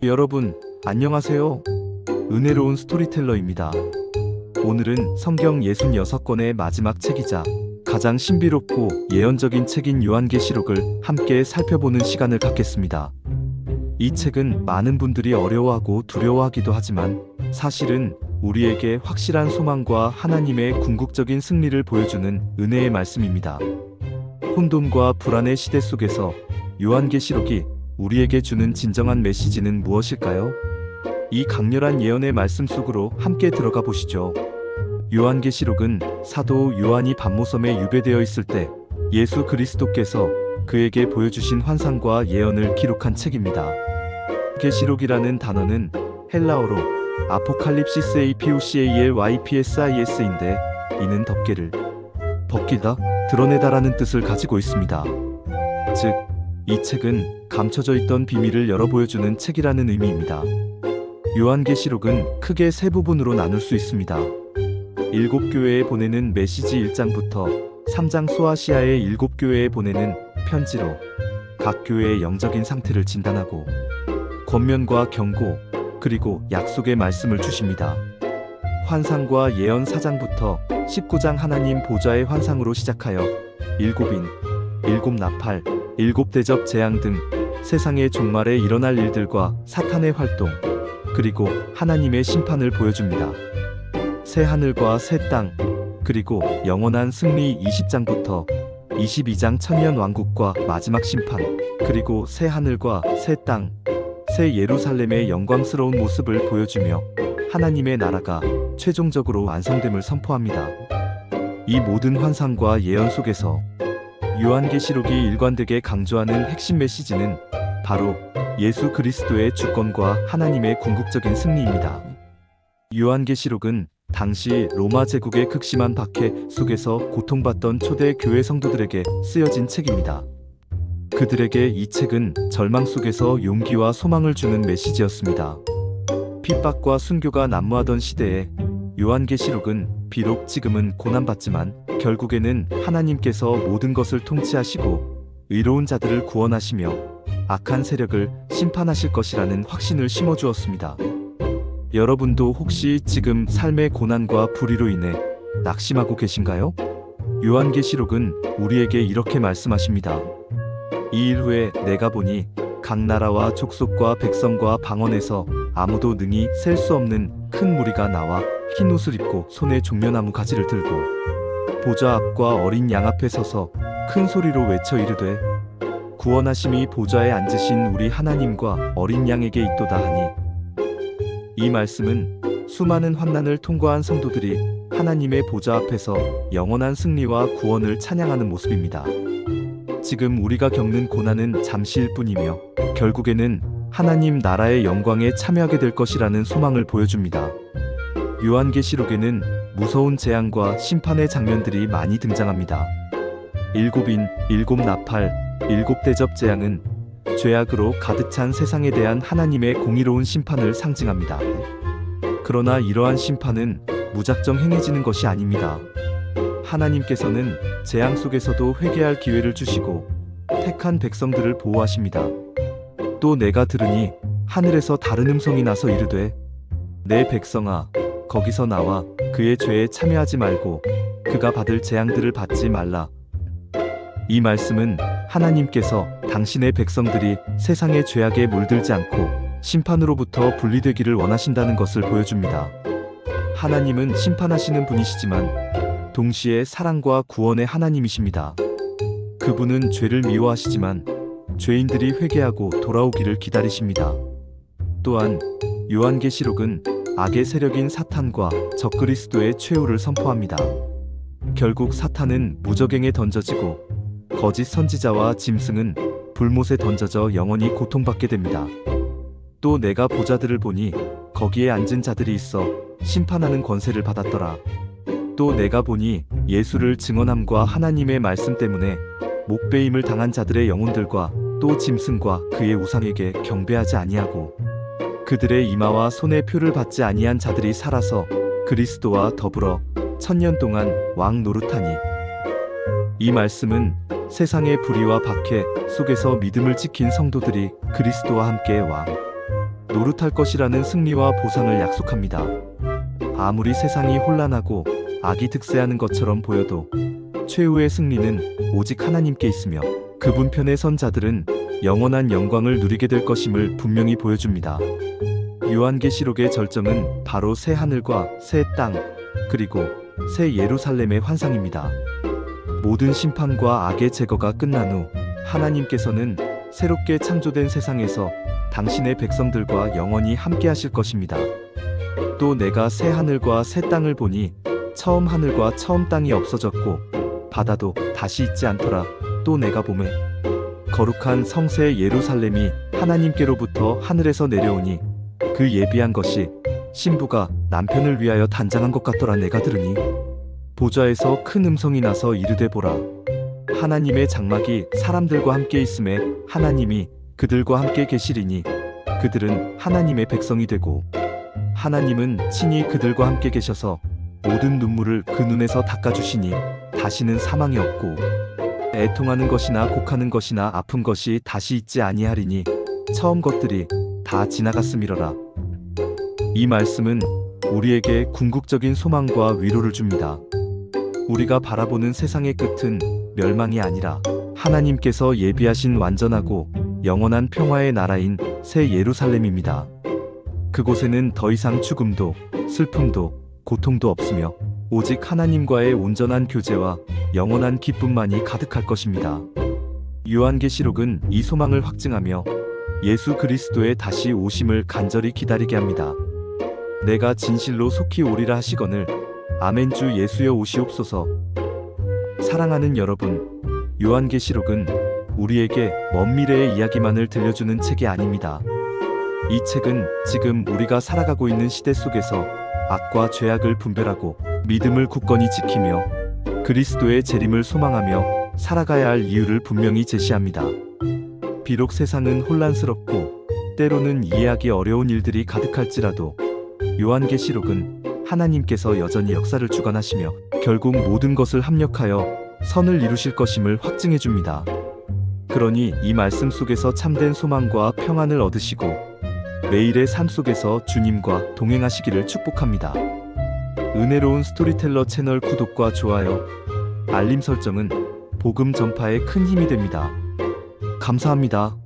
여러분, 안녕하세요. 은혜로운 스토리텔러입니다. 오늘은 성경 66권의 마지막 책이자 가장 신비롭고 예언적인 책인 요한계시록을 함께 살펴보는 시간을 갖겠습니다. 이 책은 많은 분들이 어려워하고 두려워하기도 하지만 사실은 우리에게 확실한 소망과 하나님의 궁극적인 승리를 보여주는 은혜의 말씀입니다. 혼돈과 불안의 시대 속에서 요한계시록이 우리에게 주는 진정한 메시지는 무엇일까요? 이 강렬한 예언의 말씀 속으로 함께 들어가 보시죠. 요한계시록은 사도 요한이 밤모섬에 유배되어 있을 때 예수 그리스도께서 그에게 보여주신 환상과 예언을 기록한 책입니다. 계시록이라는 단어는 헬라어로 아포칼립시스 APOCALYPSIS인데 이는 덮개를 벗기다, 드러내다라는 뜻을 가지고 있습니다. 즉, 이 책은 감춰져 있던 비밀을 열어 보여주는 책이라는 의미입니다. 요한계시록은 크게 세 부분으로 나눌 수 있습니다. 7교회에 보내는 메시지 1장부터 3장 소아시아의 7교회에 보내는 편지로 각 교회의 영적인 상태를 진단하고 권면과 경고, 그리고 약속의 말씀을 주십니다. 환상과 예언 4장부터 19장 하나님 보좌의 환상으로 시작하여 7인, 7나팔, 7대접 재앙 등 세상의 종말에 일어날 일들과 사탄의 활동, 그리고 하나님의 심판을 보여줍니다. 새 하늘과 새 땅, 그리고 영원한 승리 20장부터 22장 천년 왕국과 마지막 심판, 그리고 새 하늘과 새 땅, 새 예루살렘의 영광스러운 모습을 보여주며 하나님의 나라가 최종적으로 완성됨을 선포합니다. 이 모든 환상과 예언 속에서 요한계시록이 일관되게 강조하는 핵심 메시지는 바로 예수 그리스도의 주권과 하나님의 궁극적인 승리입니다. 요한계시록은 당시 로마 제국의 극심한 박해 속에서 고통받던 초대 교회 성도들에게 쓰여진 책입니다. 그들에게 이 책은 절망 속에서 용기와 소망을 주는 메시지였습니다. 핍박과 순교가 난무하던 시대에 요한계시록은 비록 지금은 고난받지만 결국에는 하나님께서 모든 것을 통치하시고 의로운 자들을 구원하시며 악한 세력을 심판하실 것이라는 확신을 심어주었습니다. 여러분도 혹시 지금 삶의 고난과 불의로 인해 낙심하고 계신가요? 요한계시록은 우리에게 이렇게 말씀하십니다. 이 일 후에 내가 보니 각 나라와 족속과 백성과 방언에서 아무도 능히 셀 수 없는 큰 무리가 나와 흰 옷을 입고 손에 종려나무 가지를 들고 보좌 앞과 어린 양 앞에 서서 큰 소리로 외쳐 이르되 구원하심이 보좌에 앉으신 우리 하나님과 어린 양에게 있도다 하니, 이 말씀은 수많은 환난을 통과한 성도들이 하나님의 보좌 앞에서 영원한 승리와 구원을 찬양하는 모습입니다. 지금 우리가 겪는 고난은 잠시일 뿐이며 결국에는 하나님 나라의 영광에 참여하게 될 것이라는 소망을 보여줍니다. 요한계시록에는 무서운 재앙과 심판의 장면들이 많이 등장합니다. 7인, 7나팔, 7대접 재앙은 죄악으로 가득 찬 세상에 대한 하나님의 공의로운 심판을 상징합니다. 그러나 이러한 심판은 무작정 행해지는 것이 아닙니다. 하나님께서는 재앙 속에서도 회개할 기회를 주시고 택한 백성들을 보호하십니다. 또 내가 들으니 하늘에서 다른 음성이 나서 이르되 내 백성아, 거기서 나와 그의 죄에 참여하지 말고 그가 받을 재앙들을 받지 말라. 이 말씀은 하나님께서 당신의 백성들이 세상의 죄악에 물들지 않고 심판으로부터 분리되기를 원하신다는 것을 보여줍니다. 하나님은 심판하시는 분이시지만 동시에 사랑과 구원의 하나님이십니다. 그분은 죄를 미워하시지만 죄인들이 회개하고 돌아오기를 기다리십니다. 또한 요한계시록은 악의 세력인 사탄과 적그리스도의 최후를 선포합니다. 결국 사탄은 무저갱에 던져지고 거짓 선지자와 짐승은 불못에 던져져 영원히 고통받게 됩니다. 또 내가 보좌들을 보니 거기에 앉은 자들이 있어 심판하는 권세를 받았더라. 또 내가 보니 예수를 증언함과 하나님의 말씀 때문에 목베임을 당한 자들의 영혼들과 또 짐승과 그의 우상에게 경배하지 아니하고 그들의 이마와 손에 표를 받지 아니한 자들이 살아서 그리스도와 더불어 1000년 동안 왕 노릇하니, 이 말씀은 세상의 불의와 박해 속에서 믿음을 지킨 성도들이 그리스도와 함께 왕 노릇할 것이라는 승리와 보상을 약속합니다. 아무리 세상이 혼란하고 악이 득세하는 것처럼 보여도 최후의 승리는 오직 하나님께 있으며 그분 편에 선 자들은 영원한 영광을 누리게 될 것임을 분명히 보여줍니다. 요한계시록의 절정은 바로 새 하늘과 새 땅, 그리고 새 예루살렘의 환상입니다. 모든 심판과 악의 제거가 끝난 후 하나님께서는 새롭게 창조된 세상에서 당신의 백성들과 영원히 함께 하실 것입니다. 또 내가 새 하늘과 새 땅을 보니 처음 하늘과 처음 땅이 없어졌고 바다도 다시 있지 않더라. 또 내가 보매 거룩한 성새 예루살렘이 하나님께로부터 하늘에서 내려오니 그 예비한 것이 신부가 남편을 위하여 단장한 것 같더라. 내가 들으니 보좌에서 큰 음성이 나서 이르되 보라, 하나님의 장막이 사람들과 함께 있음에 하나님이 그들과 함께 계시리니 그들은 하나님의 백성이 되고 하나님은 친히 그들과 함께 계셔서 모든 눈물을 그 눈에서 닦아주시니 다시는 사망이 없고 애통하는 것이나 곡하는 것이나 아픈 것이 다시 있지 아니하리니 처음 것들이 다 지나갔음이러라. 이 말씀은 우리에게 궁극적인 소망과 위로를 줍니다. 우리가 바라보는 세상의 끝은 멸망이 아니라 하나님께서 예비하신 완전하고 영원한 평화의 나라인 새 예루살렘입니다. 그곳에는 더 이상 죽음도 슬픔도 고통도 없으며 오직 하나님과의 온전한 교제와 영원한 기쁨만이 가득할 것입니다. 요한계시록은 이 소망을 확증하며 예수 그리스도의 다시 오심을 간절히 기다리게 합니다. 내가 진실로 속히 오리라 하시거늘 아멘. 주 예수여 오시옵소서. 사랑하는 여러분, 요한계시록은 우리에게 먼 미래의 이야기만을 들려주는 책이 아닙니다. 이 책은 지금 우리가 살아가고 있는 시대 속에서 악과 죄악을 분별하고 믿음을 굳건히 지키며 그리스도의 재림을 소망하며 살아가야 할 이유를 분명히 제시합니다. 비록 세상은 혼란스럽고 때로는 이해하기 어려운 일들이 가득할지라도 요한계시록은 하나님께서 여전히 역사를 주관하시며 결국 모든 것을 합력하여 선을 이루실 것임을 확증해 줍니다. 그러니 이 말씀 속에서 참된 소망과 평안을 얻으시고 매일의 삶 속에서 주님과 동행하시기를 축복합니다. 은혜로운 스토리텔러 채널 구독과 좋아요, 알림 설정은 복음 전파에 큰 힘이 됩니다. 감사합니다.